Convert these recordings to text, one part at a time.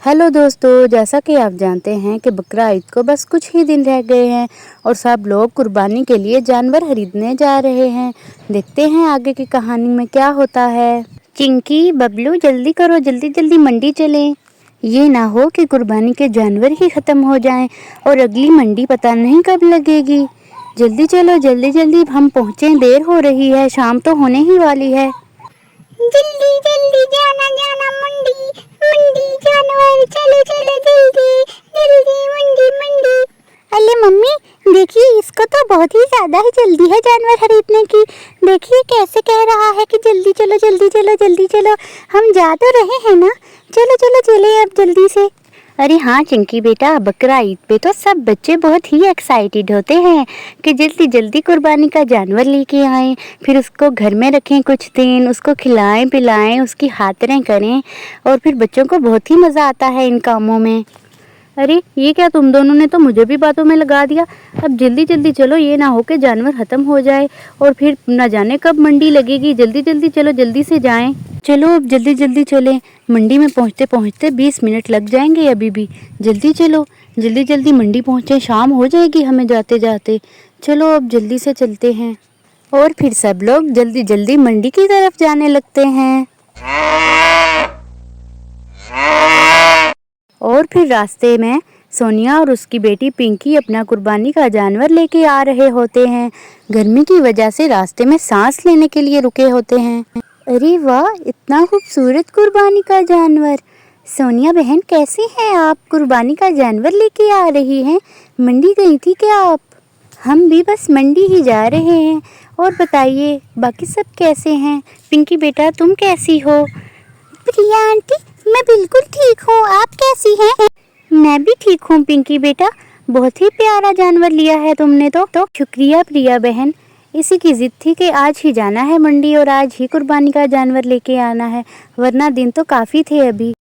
Hello दोस्तों, जैसा कि आप जानते हैं कि बकरा ईद को बस कुछ ही दिन रह गए हैं और सब लोग कुर्बानी के लिए जानवर खरीदने जा रहे हैं। देखते हैं आगे की कहानी में क्या होता है। चिंकी, बबलू, जल्दी करो, जल्दी जल्दी मंडी चलें। ये ना हो कि कुर्बानी के जानवर ही ख़त्म हो जाएं और अगली मंडी पता नहीं कब लगेगी। जल्दी चलो, जल्दी जल्दी हम पहुँचें, देर हो रही है, शाम तो होने ही वाली है। जल्दी जल्दी जाना जाना मंडी मंडी जानवर चलो चलो जल्दी जल्दी मंडी मंडी। अरे मम्मी देखिए, इसको तो बहुत ही ज्यादा ही जल्दी है जानवर खरीदने की। देखिए कैसे कह रहा है कि जल्दी चलो जल्दी चलो जल्दी चलो। हम जा तो रहे हैं ना, चलो चलो चले अब जल्दी से। अरे हाँ चिंकी बेटा, बकरा ईद पे तो सब बच्चे बहुत ही एक्साइटेड होते हैं कि जल्दी जल्दी कुर्बानी का जानवर लेके आएं, फिर उसको घर में रखें कुछ दिन, उसको खिलाएं पिलाएं, उसकी खातिरें करें और फिर बच्चों को बहुत ही मज़ा आता है इन कामों में। अरे ये क्या, तुम दोनों ने तो मुझे भी बातों में लगा दिया। अब जल्दी जल्दी चलो, ये ना हो कि जानवर ख़त्म हो जाए और फिर न जाने कब मंडी लगेगी। जल्दी जल्दी चलो, जल्दी से जाएं। चलो अब जल्दी जल्दी चलें, मंडी में पहुंचते पहुंचते 20 मिनट लग जाएंगे अभी भी। जल्दी चलो, जल्दी जल्दी मंडी पहुंचे, शाम हो जाएगी हमें जाते जाते। चलो अब जल्दी से चलते हैं। और फिर सब लोग जल्दी जल्दी मंडी की तरफ जाने लगते हैं। और फिर रास्ते में सोनिया और उसकी बेटी पिंकी अपना कुर्बानी का जानवर लेके आ रहे होते हैं। गर्मी की वजह से रास्ते में सांस लेने के लिए रुके होते हैं। अरे वाह, इतना खूबसूरत कुर्बानी का जानवर। सोनिया बहन कैसी हैं आप? कुर्बानी का जानवर लेके आ रही हैं? मंडी गई थी क्या आप? हम भी बस मंडी ही जा रहे हैं। और बताइए बाकी सब कैसे हैं? पिंकी बेटा तुम कैसी हो? प्रिया आंटी मैं बिल्कुल ठीक हूँ, आप कैसी हैं? मैं भी ठीक हूँ पिंकी बेटा, बहुत ही प्यारा जानवर लिया है तुमने तो शुक्रिया प्रिया बहन। इसी की जिद थी कि आज ही जाना है मंडी और आज ही कुर्बानी का जानवर लेके आना है, वरना दिन तो काफ़ी थे अभी।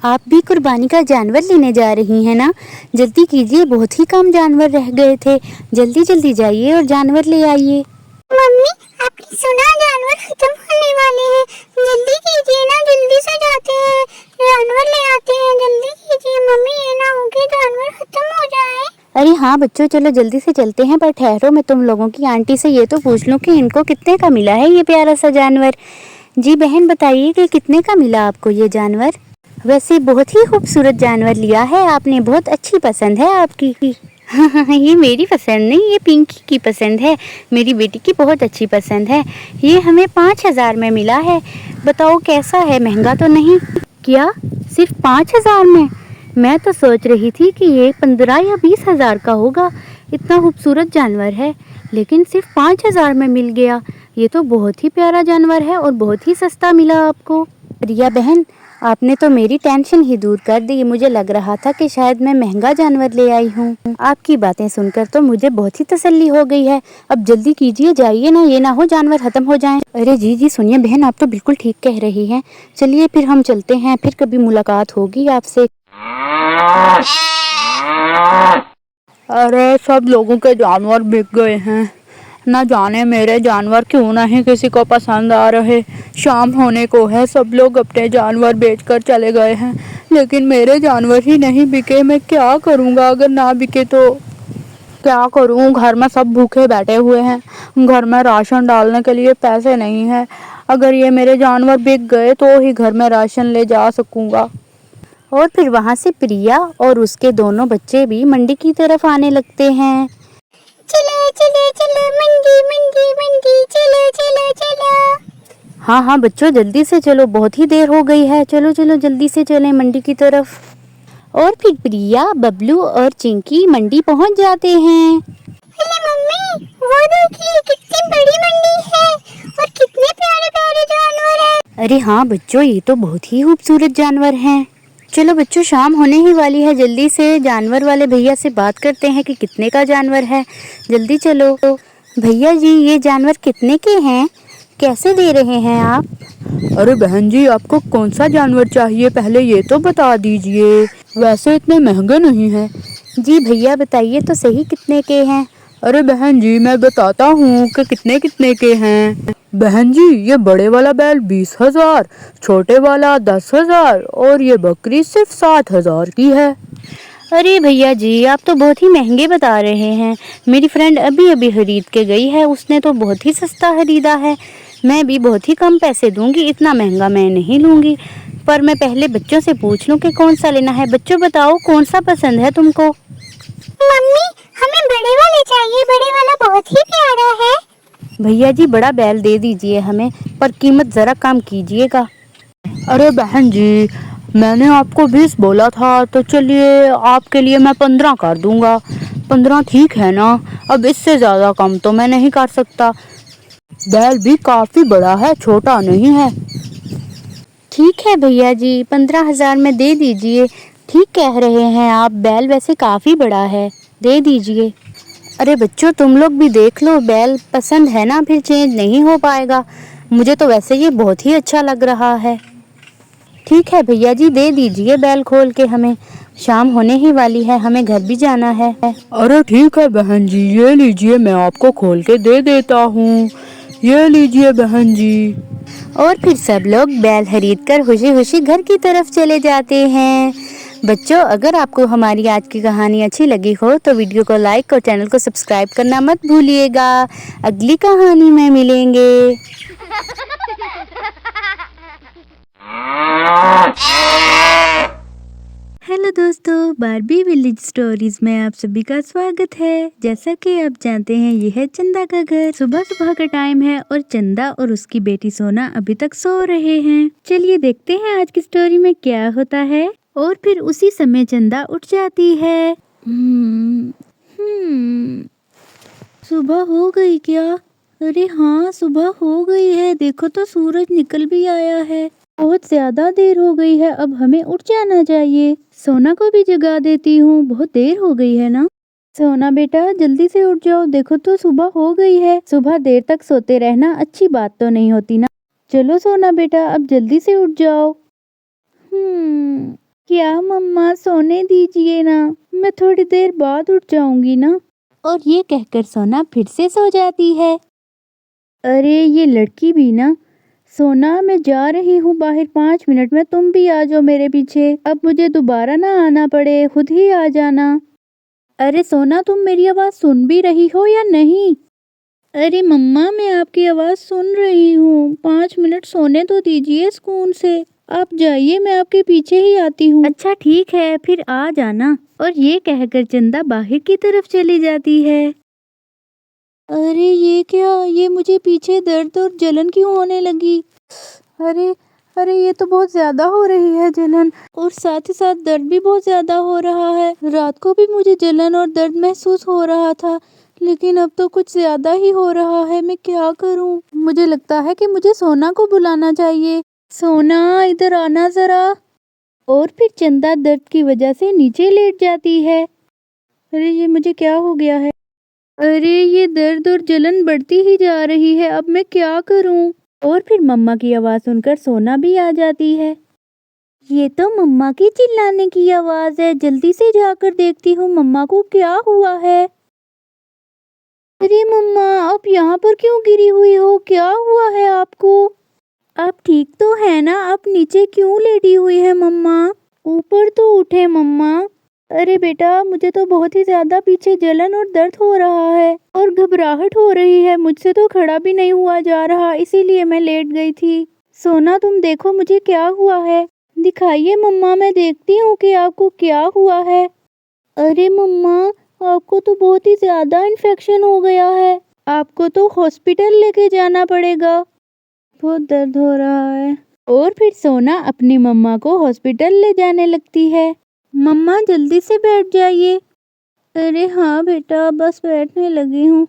आप भी कुर्बानी का जानवर लेने जा रही हैं ना? जल्दी कीजिए, बहुत ही कम जानवर रह गए थे। जल्दी जल्दी जाइए और जानवर ले आइए। मम्मी आपने सुना, जानवर खत्म होने वाले हैं, जल्दी कीजिए ना, जल्दी से जाते हैं, जानवर ले आते हैं, जल्दी कीजिए मम्मी, ये ना हो कि जानवर खत्म हो जाए। अरे हाँ बच्चों, चलो जल्दी से चलते हैं, पर ठहरो, मैं तुम लोगों की आंटी से ये तो पूछ लूँ कि इनको कितने का मिला है ये प्यारा सा जानवर। जी बहन बताइए कि कितने का मिला आपको ये जानवर? वैसे बहुत ही खूबसूरत जानवर लिया है आपने, बहुत अच्छी पसंद है आपकी। ये मेरी पसंद नहीं, ये पिंकी की पसंद है, मेरी बेटी की बहुत अच्छी पसंद है। ये हमें 5,000 में मिला है। बताओ कैसा है, महंगा तो नहीं? क्या सिर्फ 5,000 में? मैं तो सोच रही थी कि ये 15 या 20,000 का होगा। इतना खूबसूरत जानवर है लेकिन सिर्फ 5,000 में मिल गया। ये तो बहुत ही प्यारा जानवर है और बहुत ही सस्ता मिला आपको। रिया बहन आपने तो मेरी टेंशन ही दूर कर दी। मुझे लग रहा था कि शायद मैं महंगा जानवर ले आई हूँ। आपकी बातें सुनकर तो मुझे बहुत ही तसल्ली हो गई है। अब जल्दी कीजिए, जाइए ना, ये ना हो जानवर खत्म हो जाएं। अरे जी जी सुनिए बहन, आप तो बिल्कुल ठीक कह रही हैं। चलिए फिर हम चलते हैं, फिर कभी मुलाकात होगी आपसे। अरे सब लोगों के जानवर बिक गए हैं, न जाने मेरे जानवर क्यों नहीं किसी को पसंद आ रहे। शाम होने को है, सब लोग अपने जानवर बेचकर चले गए हैं, लेकिन मेरे जानवर ही नहीं बिके। मैं क्या करूँगा? अगर ना बिके तो क्या करूँ? घर में सब भूखे बैठे हुए हैं, घर में राशन डालने के लिए पैसे नहीं हैं। अगर ये मेरे जानवर बिक गए तो ही घर में राशन ले जा सकूँगा। और फिर वहाँ से प्रिया और उसके दोनों बच्चे भी मंडी की तरफ आने लगते हैं। चलो चलो चलो मंडी मंडी मंडी, चलो चलो चलो। हाँ हाँ बच्चों जल्दी से चलो, बहुत ही देर हो गई है, चलो चलो जल्दी से चलें मंडी की तरफ। और फिर प्रिया, बबलू और चिंकी मंडी पहुँच जाते हैं। अरे मम्मी वो देखिए कितनी बड़ी मंडी है और कितने प्यारे प्यारे जानवर हैं। अरे हाँ बच्चों, ये तो बहुत ही खूबसूरत जानवर हैं। चलो बच्चों, शाम होने ही वाली है, जल्दी से जानवर वाले भैया से बात करते हैं कि कितने का जानवर है। जल्दी चलो। तो भैया जी ये जानवर कितने के हैं, कैसे दे रहे हैं आप? अरे बहन जी, आपको कौन सा जानवर चाहिए पहले ये तो बता दीजिए, वैसे इतने महंगे नहीं हैं। जी भैया बताइए तो सही कितने के हैं? अरे बहन जी मैं बताता हूँ कि कितने कितने के हैं। बहन जी, ये बड़े वाला बैल 20,000, छोटे वाला 10,000 और ये बकरी सिर्फ 7,000 की है। अरे भैया जी, आप तो बहुत ही महंगे बता रहे हैं। मेरी फ्रेंड अभी अभी खरीद के गई है, उसने तो बहुत ही सस्ता खरीदा है। मैं भी बहुत ही कम पैसे दूंगी, इतना महंगा मैं नहीं लूँगी। पर मैं पहले बच्चों से पूछ लूँ कि कौन सा लेना है। बच्चों बताओ, कौन सा पसंद है तुमको? मम्मी, हमें बड़े वाले चाहिए, बड़े वाला बहुत ही प्यारा है। भैया जी, बड़ा बैल दे दीजिए हमें, पर कीमत ज़रा कम कीजिएगा। अरे बहन जी, मैंने आपको 20 बोला था, तो चलिए आपके लिए मैं 15 कर दूंगा। 15 ठीक है ना? अब इससे ज़्यादा कम तो मैं नहीं कर सकता। बैल भी काफ़ी बड़ा है, छोटा नहीं है। ठीक है भैया जी, 15,000 में दे दीजिए। ठीक कह रहे हैं आप, बैल वैसे काफ़ी बड़ा है, दे दीजिए। अरे बच्चों, तुम लोग भी देख लो, बैल पसंद है ना? फिर चेंज नहीं हो पाएगा। मुझे तो वैसे ये बहुत ही अच्छा लग रहा है। ठीक है भैया जी, दे दीजिए बैल खोल के हमें। शाम होने ही वाली है, हमें घर भी जाना है। अरे ठीक है बहन जी, ये लीजिए, मैं आपको खोल के दे देता हूँ। ये लीजिए बहन जी। और फिर सब लोग बैल खरीद कर खुशी खुशी घर की तरफ चले जाते हैं। बच्चों, अगर आपको हमारी आज की कहानी अच्छी लगी हो तो वीडियो को लाइक और चैनल को सब्सक्राइब करना मत भूलिएगा। अगली कहानी में मिलेंगे। हेलो दोस्तों, बारबी विलेज स्टोरीज में आप सभी का स्वागत है। जैसा कि आप जानते हैं, ये है चंदा का घर। सुबह सुबह का टाइम है और चंदा और उसकी बेटी सोना अभी तक सो रहे हैं। चलिए देखते हैं आज की स्टोरी में क्या होता है। और फिर उसी समय चंदा उठ जाती है। सुबह हो गई क्या? अरे हाँ, सुबह हो गई है। देखो तो सूरज निकल भी आया है। बहुत ज्यादा देर हो गई है, अब हमें उठ जाना चाहिए। सोना को भी जगा देती हूँ, बहुत देर हो गई है ना। सोना बेटा, जल्दी से उठ जाओ, देखो तो सुबह हो गई है। सुबह देर तक सोते रहना अच्छी बात तो नहीं होती ना। चलो सोना बेटा, अब जल्दी से उठ जाओ। क्या मम्मा, सोने दीजिए ना, मैं थोड़ी देर बाद उठ जाऊंगी ना। और ये कहकर सोना फिर से सो जाती है। अरे ये लड़की भी ना। सोना, मैं जा रही हूँ बाहर 5 मिनट में, तुम भी आ जाओ मेरे पीछे। अब मुझे दोबारा ना आना पड़े, खुद ही आ जाना। अरे सोना, तुम मेरी आवाज़ सुन भी रही हो या नहीं? अरे मम्मा, मैं आपकी आवाज़ सुन रही हूँ, 5 मिनट सोने तो दीजिए सुकून से। आप जाइए, मैं आपके पीछे ही आती हूँ। अच्छा ठीक है, फिर आ जाना। और ये कहकर चंदा बाहर की तरफ चली जाती है। अरे ये क्या, ये मुझे पीछे दर्द और जलन क्यों होने लगी? अरे अरे, ये तो बहुत ज्यादा हो रही है जलन, और साथ ही साथ दर्द भी बहुत ज्यादा हो रहा है। रात को भी मुझे जलन और दर्द महसूस हो रहा था, लेकिन अब तो कुछ ज्यादा ही हो रहा है। मैं क्या करूं? मुझे लगता है कि मुझे सोना को बुलाना चाहिए। सोना, इधर आना जरा। और फिर चंदा दर्द की वजह से नीचे लेट जाती है। अरे ये मुझे क्या हो गया है? अरे ये दर्द और जलन बढ़ती ही जा रही है, अब मैं क्या करूं? और फिर मम्मा की आवाज़ सुनकर सोना भी आ जाती है। ये तो मम्मा की चिल्लाने की आवाज़ है, जल्दी से जाकर देखती हूँ मम्मा को क्या हुआ है। अरे मम्मा, आप यहाँ पर क्यों गिरी हुई हो? क्या हुआ है आपको? आप ठीक तो है ना? आप नीचे क्यों लेटी हुई है मम्मा? ऊपर तो उठे मम्मा। अरे बेटा, मुझे तो बहुत ही ज्यादा पीछे जलन और दर्द हो रहा है और घबराहट हो रही है। मुझसे तो खड़ा भी नहीं हुआ जा रहा, इसीलिए मैं लेट गई थी। सोना, तुम देखो मुझे क्या हुआ है। दिखाइए मम्मा, मैं देखती हूँ कि आपको क्या हुआ है। अरे मम्मा, आपको तो बहुत ही ज्यादा इन्फेक्शन हो गया है, आपको तो हॉस्पिटल लेके जाना पड़ेगा। बहुत दर्द हो रहा है। और फिर सोना अपनी मम्मा को हॉस्पिटल ले जाने लगती है। मम्मा, जल्दी से बैठ जाइए। अरे हाँ बेटा, बस बैठने लगी हूँ।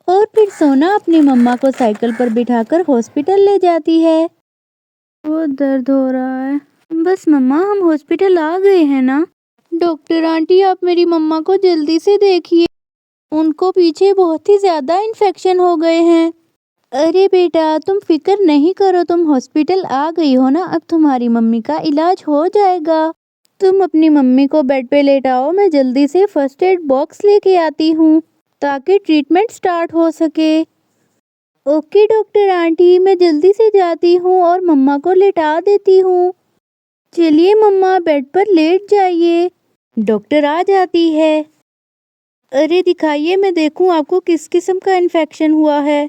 और फिर सोना अपनी मम्मा को साइकिल पर बिठाकर हॉस्पिटल ले जाती है। बहुत दर्द हो रहा है। बस मम्मा, हम हॉस्पिटल आ गए हैं ना। डॉक्टर आंटी, आप मेरी मम्मा को जल्दी से देखिए, उनको पीछे बहुत ही ज़्यादा इन्फेक्शन हो गए हैं। अरे बेटा, तुम फिक्र नहीं करो, तुम हॉस्पिटल आ गई हो ना, अब तुम्हारी मम्मी का इलाज हो जाएगा। तुम अपनी मम्मी को बेड पे लेटाओ, मैं जल्दी से फर्स्ट एड बॉक्स लेके आती हूँ ताकि ट्रीटमेंट स्टार्ट हो सके। ओके डॉक्टर आंटी, मैं जल्दी से जाती हूँ और मम्मा को लेटा देती हूँ। चलिए मम्मा, बेड पर लेट जाइए। डॉक्टर आ जाती है। अरे दिखाइए, मैं देखूं आपको किस किस्म का इन्फेक्शन हुआ है।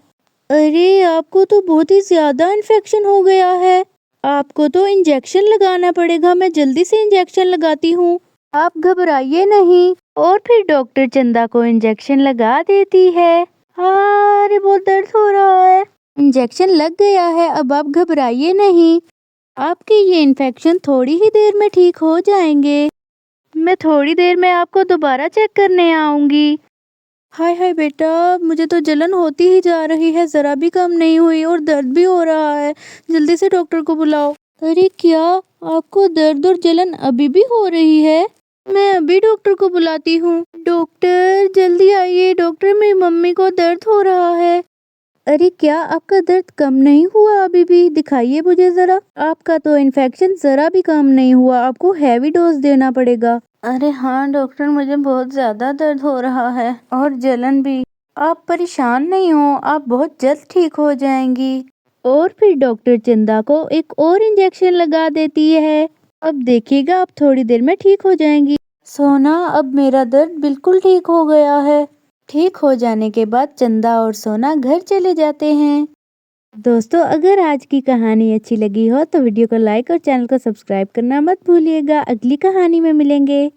अरे आपको तो बहुत ही ज़्यादा इन्फेक्शन हो गया है। आपको तो इंजेक्शन लगाना पड़ेगा, मैं जल्दी से इंजेक्शन लगाती हूँ। आप घबराइए नहीं। और फिर डॉक्टर चंदा को इंजेक्शन लगा देती है। अरे बहुत दर्द हो रहा है। इंजेक्शन लग गया है, अब आप घबराइए नहीं। आपके ये इन्फेक्शन थोड़ी ही देर में ठीक हो जाएंगे। मैं थोड़ी देर में आपको दोबारा चेक करने आऊंगी। हाय हाय बेटा, मुझे तो जलन होती ही जा रही है, जरा भी कम नहीं हुई और दर्द भी हो रहा है। जल्दी से डॉक्टर को बुलाओ। अरे क्या, आपको दर्द और जलन अभी भी हो रही है? मैं अभी डॉक्टर को बुलाती हूँ। डॉक्टर जल्दी आइए, डॉक्टर मेरी मम्मी को दर्द हो रहा है। अरे क्या आपका दर्द कम नहीं हुआ अभी भी? दिखाइए मुझे जरा। आपका तो इन्फेक्शन जरा भी कम नहीं हुआ, आपको हैवी डोज देना पड़ेगा। अरे हाँ डॉक्टर, मुझे बहुत ज्यादा दर्द हो रहा है और जलन भी। आप परेशान नहीं हो, आप बहुत जल्द ठीक हो जाएंगी। और फिर डॉक्टर चंदा को एक और इंजेक्शन लगा देती है। अब देखिएगा, आप थोड़ी देर में ठीक हो जाएंगी। सोना, अब मेरा दर्द बिल्कुल ठीक हो गया है। ठीक हो जाने के बाद चंदा और सोना घर चले जाते हैं। दोस्तों, अगर आज की कहानी अच्छी लगी हो तो वीडियो को लाइक और चैनल को सब्सक्राइब करना मत भूलिएगा। अगली कहानी में मिलेंगे।